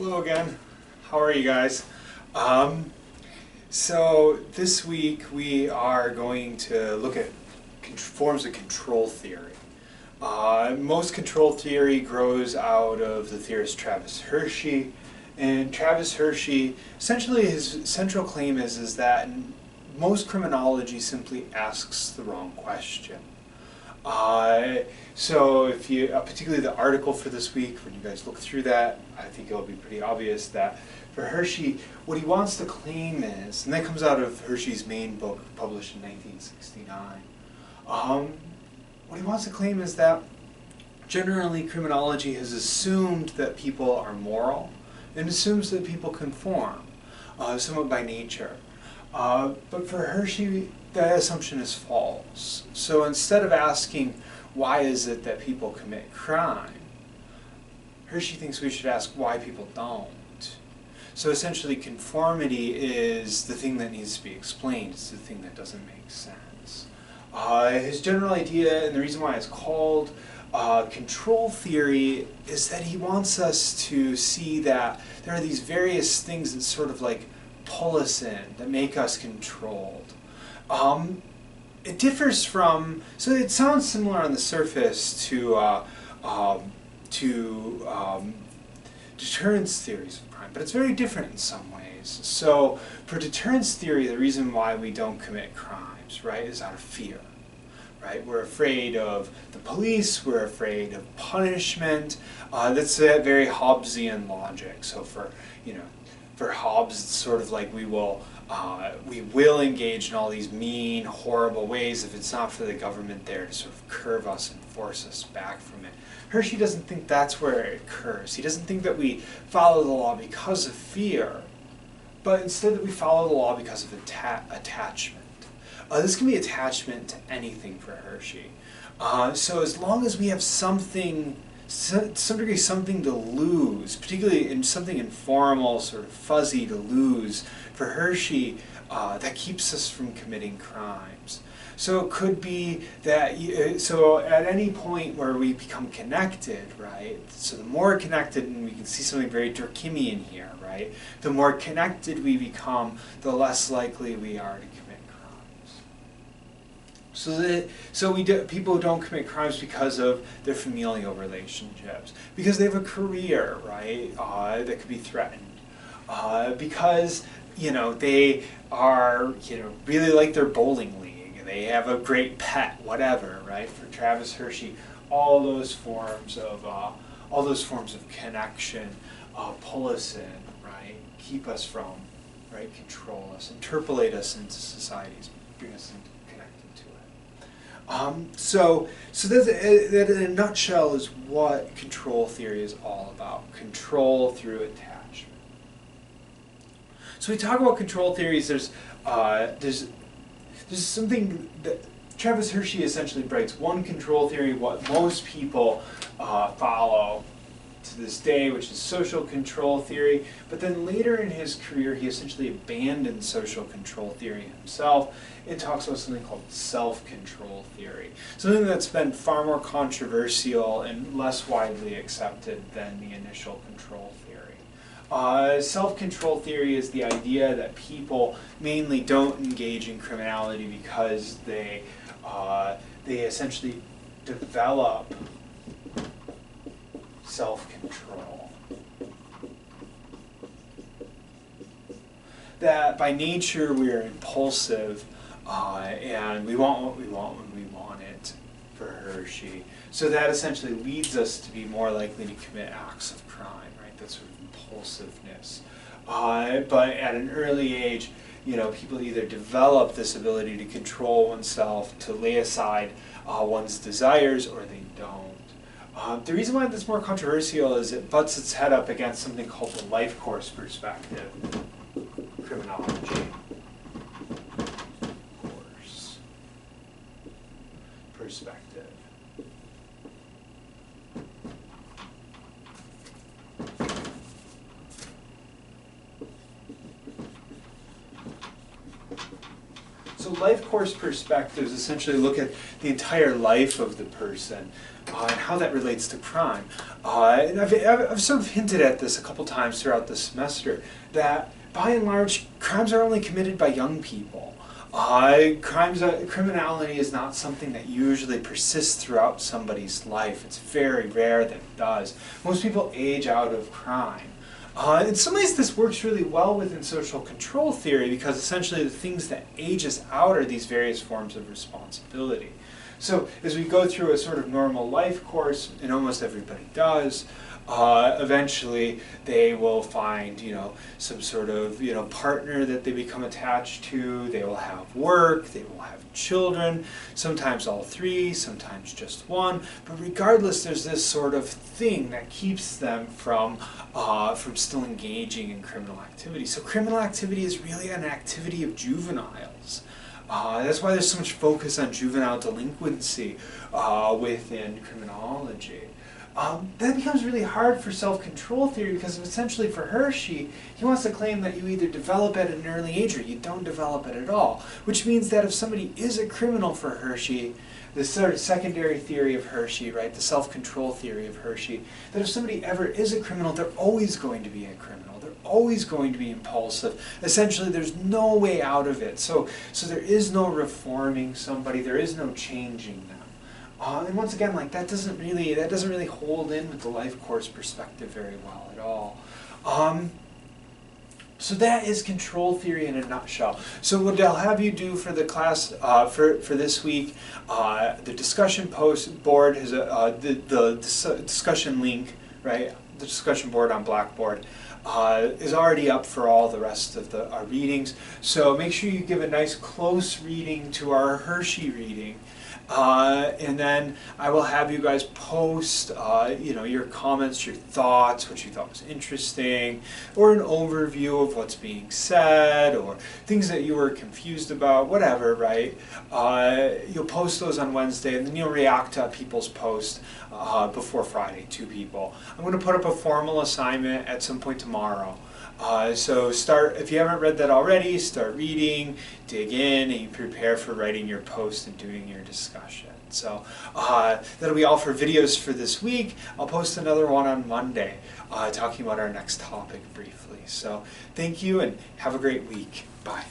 Hello again. How are you guys? So this week we are going to look at forms of control theory. Most control theory grows out of the theorist Travis Hirschi. And Travis Hirschi, essentially his central claim is that most criminology simply asks the wrong question. So if you, particularly the article for this week, when you guys look through that, I think it'll be pretty obvious that for Hirschi, what he wants to claim is, and that comes out of Hirschi's main book published in 1969, what he wants to claim is that generally criminology has assumed that people are moral and assumes that people conform, somewhat by nature. But for Hirschi, that assumption is false. So instead of asking, why is it that people commit crime, Hirschi thinks we should ask why people don't. So essentially conformity is the thing that needs to be explained. It's the thing that doesn't make sense. His general idea, and the reason why it's called control theory, is that he wants us to see that there are these various things that sort of like pull us in, that make us controlled. It differs from, so it sounds similar on the surface to deterrence theories of crime, but it's very different in some ways. So for deterrence theory, the reason why we don't commit crimes, right, is out of fear. Right? We're afraid of the police, we're afraid of punishment. That's that very Hobbesian logic. So for Hobbes, it's sort of like we will engage in all these mean, horrible ways if it's not for the government there to sort of curve us and force us back from it. Hirschi doesn't think that's where it occurs. He doesn't think that we follow the law because of fear, but instead that we follow the law because of attachment. This can be attachment to anything for Hirschi. So as long as we have something, to some degree, something to lose, particularly in something informal, sort of fuzzy to lose, for Hirschi, that keeps us from committing crimes. So it could be that, so at any point where we become connected, right, so the more connected, and we can see something very Durkheimian here, right, the more connected we become, the less likely we are to commit crimes. People don't commit crimes because of their familial relationships, because they have a career, right, that could be threatened, because they are really like their bowling league, they have a great pet, whatever, right? For Travis Hirschi, all those forms of connection pull us in, right? Keep us from, right? Control us, interpolate us into societies, bring us into So that in a nutshell is what control theory is all about. Control through attachment. So we talk about control theories, there's something that Travis Hirschi essentially breaks. One control theory, what most people follow to this day, which is social control theory, but then later in his career he essentially abandoned social control theory himself and talks about something called self-control theory, something that's been far more controversial and less widely accepted than the initial control theory. Self-control theory is the idea that people mainly don't engage in criminality because they essentially develop self-control. That by nature we are impulsive and we want what we want when we want it, for Hirschi. So that essentially leads us to be more likely to commit acts of crime, right? That sort of impulsiveness. But at an early age, people either develop this ability to control oneself, to lay aside one's desires, or they don't. The reason why that's more controversial is it butts its head up against something called the life course perspective criminology. Course perspective. So life course perspectives essentially look at the entire life of the person and how that relates to crime. And I've sort of hinted at this a couple times throughout the semester, that by and large, crimes are only committed by young people. Criminality is not something that usually persists throughout somebody's life. It's very rare that it does. Most people age out of crime. In some ways this works really well within social control theory, because essentially the things that age us out are these various forms of responsibility. So as we go through a sort of normal life course, and almost everybody does, eventually they will find, some sort of, partner that they become attached to. They will have work, they will have children, sometimes all three, sometimes just one. But regardless, there's this sort of thing that keeps them from still engaging in criminal activity. So criminal activity is really an activity of juveniles. That's why there's so much focus on juvenile delinquency within criminology. That becomes really hard for self-control theory, because essentially for Hirschi, he wants to claim that you either develop at an early age or you don't develop it at all. Which means that if somebody is a criminal for Hirschi, the sort of secondary theory of Hirschi, right, the self-control theory of Hirschi, that if somebody ever is a criminal, they're always going to be a criminal. They're always going to be impulsive. Essentially, there's no way out of it. So there is no reforming somebody. There is no changing them. And once again, like that doesn't really hold in with the life course perspective very well at all. So that is control theory in a nutshell. So what I'll have you do for the class for this week, the discussion board has the discussion link, right? The discussion board on Blackboard is already up for all the rest of our readings. So make sure you give a nice close reading to our Hirschi reading. And then I will have you guys post, your comments, your thoughts, what you thought was interesting, or an overview of what's being said, or things that you were confused about, whatever, right? You'll post those on Wednesday, and then you'll react to people's posts before Friday, 2 people. I'm going to put up a formal assignment at some point tomorrow. So if you haven't read that already, start reading, dig in, and you prepare for writing your post and doing your discussion. So that'll be all for videos for this week. I'll post another one on Monday talking about our next topic briefly. So thank you and have a great week. Bye.